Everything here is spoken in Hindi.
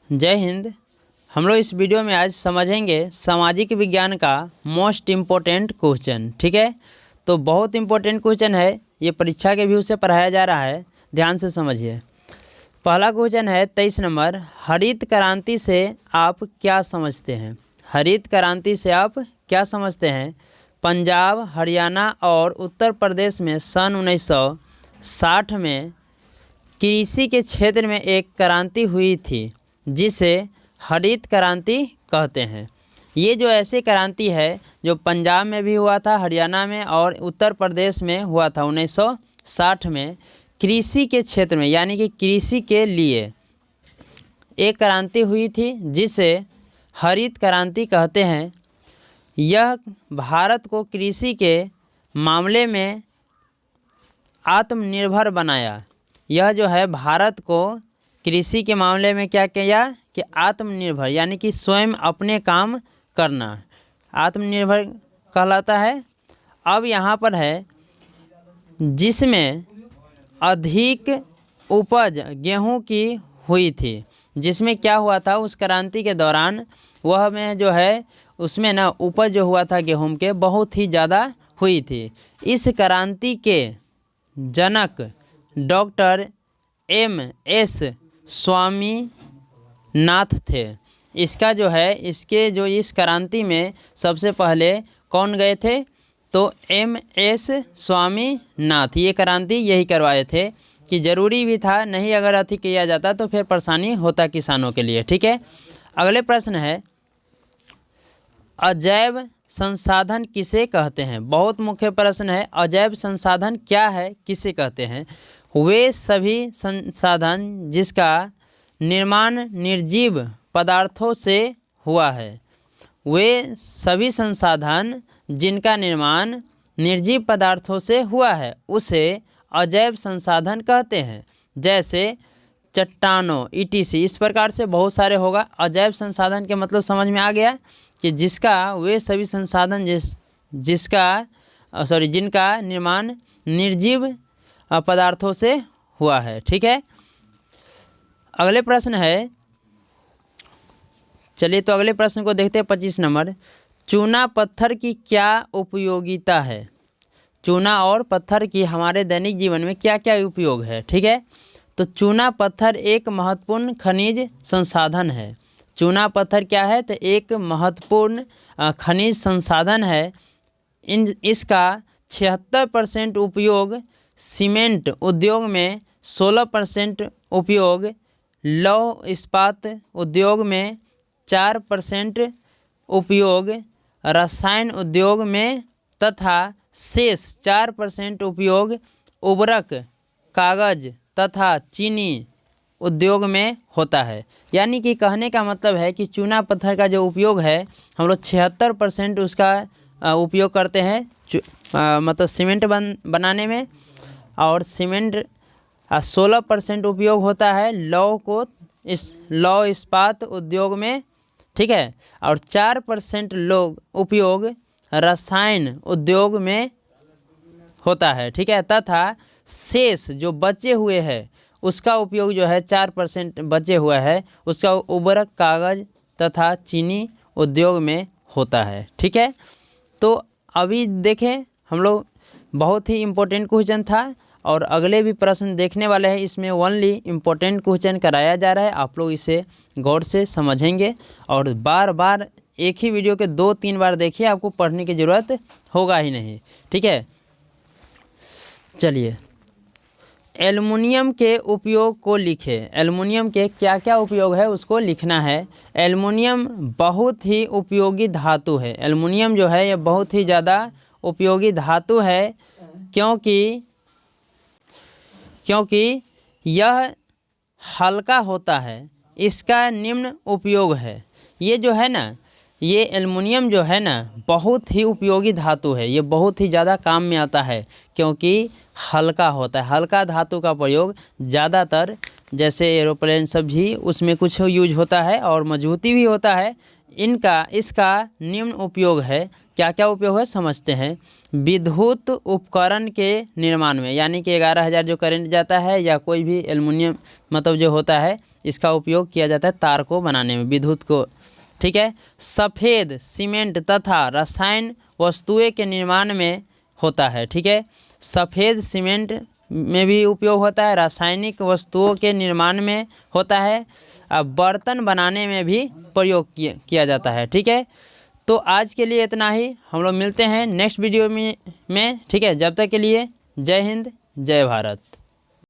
जय हिंद। हम लोग इस वीडियो में आज समझेंगे सामाजिक विज्ञान का मोस्ट इम्पोर्टेंट क्वेश्चन। ठीक है, तो बहुत इम्पोर्टेंट क्वेश्चन है, ये परीक्षा के व्यू से पढ़ाया जा रहा है, ध्यान से समझिए। पहला क्वेश्चन है 23 नंबर, हरित क्रांति से आप क्या समझते हैं? हरित क्रांति से आप क्या समझते हैं? पंजाब, हरियाणा और उत्तर प्रदेश में सन 1960 में कृषि के क्षेत्र में एक क्रांति हुई थी जिसे हरित क्रांति कहते हैं। ये जो ऐसी क्रांति है जो पंजाब में भी हुआ था, हरियाणा में और उत्तर प्रदेश में हुआ था 1960 में, कृषि के क्षेत्र में यानी कि कृषि के लिए एक क्रांति हुई थी जिसे हरित क्रांति कहते हैं। यह भारत को कृषि के मामले में आत्मनिर्भर बनाया। यह जो है भारत को कृषि के मामले में क्या किया कि आत्मनिर्भर यानी कि स्वयं अपने काम करना आत्मनिर्भर कहलाता है। अब यहाँ पर है जिसमें अधिक उपज गेहूं की हुई थी, जिसमें क्या हुआ था उस क्रांति के दौरान, वह में जो है उसमें ना उपज जो हुआ था गेहूं के बहुत ही ज़्यादा हुई थी। इस क्रांति के जनक डॉक्टर M.S. स्वामीनाथ थे। इसका जो है इस क्रांति में सबसे पहले कौन गए थे? तो M.S. स्वामीनाथ ये क्रांति यही करवाए थे कि ज़रूरी भी था, नहीं अगर अति किया जाता तो फिर परेशानी होता किसानों के लिए। ठीक है, अगले प्रश्न है अजैव संसाधन किसे कहते हैं? बहुत मुख्य प्रश्न है। अजैव संसाधन क्या है, किसे कहते हैं? वे सभी संसाधन जिसका निर्माण निर्जीव पदार्थों से हुआ है। वे सभी संसाधन जिनका निर्माण निर्जीव पदार्थों से हुआ है उसे अजैव संसाधन कहते हैं। जैसे चट्टानों etc, इस प्रकार से बहुत सारे होगा। अजैव संसाधन के मतलब समझ में आ गया कि वे सभी संसाधन जिनका निर्माण निर्जीव पदार्थों से हुआ है। ठीक है, अगले प्रश्न है, चलिए तो अगले प्रश्न को देखते हैं 25 नंबर। चूना पत्थर की क्या उपयोगिता है? चूना और पत्थर की हमारे दैनिक जीवन में क्या क्या उपयोग है? ठीक है, तो चूना पत्थर एक महत्वपूर्ण खनिज संसाधन है। चूना पत्थर क्या है? तो एक महत्वपूर्ण खनिज संसाधन है। इसका 76% उपयोग सीमेंट उद्योग में, 16% उपयोग लौह इस्पात उद्योग में, 4% उपयोग रसायन उद्योग में तथा शेष 4% उपयोग उर्वरक, कागज तथा चीनी उद्योग में होता है। यानी कि कहने का मतलब है कि चूना पत्थर का जो उपयोग है हम लोग 76% उसका उपयोग करते हैं मतलब सीमेंट बनाने में, और सीमेंट 16% उपयोग होता है लौह इस्पात उद्योग में। ठीक है, और 4% उपयोग रसायन उद्योग में होता है। ठीक है, तथा शेष जो बचे हुए है उसका उपयोग जो है 4% बचे हुआ है उसका उर्वरक, कागज तथा चीनी उद्योग में होता है। ठीक है, तो अभी देखें हम लोग बहुत ही इम्पोर्टेंट क्वेश्चन था और अगले भी प्रश्न देखने वाले हैं। इसमें ओनली इम्पोर्टेंट क्वेश्चन कराया जा रहा है, आप लोग इसे गौर से समझेंगे और बार बार एक ही वीडियो के 2-3 बार देखिए, आपको पढ़ने की ज़रूरत होगा ही नहीं। ठीक है, चलिए एल्युमिनियम के उपयोग को लिखें। एल्युमिनियम के क्या क्या उपयोग है उसको लिखना है। एल्युमिनियम बहुत ही उपयोगी धातु है। एल्युमिनियम जो है ये बहुत ही ज़्यादा उपयोगी धातु है क्योंकि यह हल्का होता है। इसका निम्न उपयोग है। ये जो है ना, ये एल्युमिनियम जो है ना बहुत ही उपयोगी धातु है। ये बहुत ही ज़्यादा काम में आता है क्योंकि हल्का होता है। हल्का धातु का प्रयोग ज़्यादातर जैसे एरोप्लेन सब भी उसमें कुछ यूज होता है और मजबूती भी होता है। इसका निम्न उपयोग है। क्या क्या उपयोग है समझते हैं। विद्युत उपकरण के निर्माण में, यानी कि 11,000 जो करंट जाता है या कोई भी एल्युमिनियम मतलब जो होता है, इसका उपयोग किया जाता है तार को बनाने में, विद्युत को। ठीक है। सफ़ेद सीमेंट तथा रसायन वस्तुएं के निर्माण में होता है। ठीक है। सफ़ेद सीमेंट में भी उपयोग होता है, रासायनिक वस्तुओं के निर्माण में होता है, बर्तन बनाने में भी प्रयोग किया जाता है। ठीक है। तो आज के लिए इतना ही, हम लोग मिलते हैं नेक्स्ट वीडियो में। ठीक है। जब तक के लिए जय हिंद, जय भारत।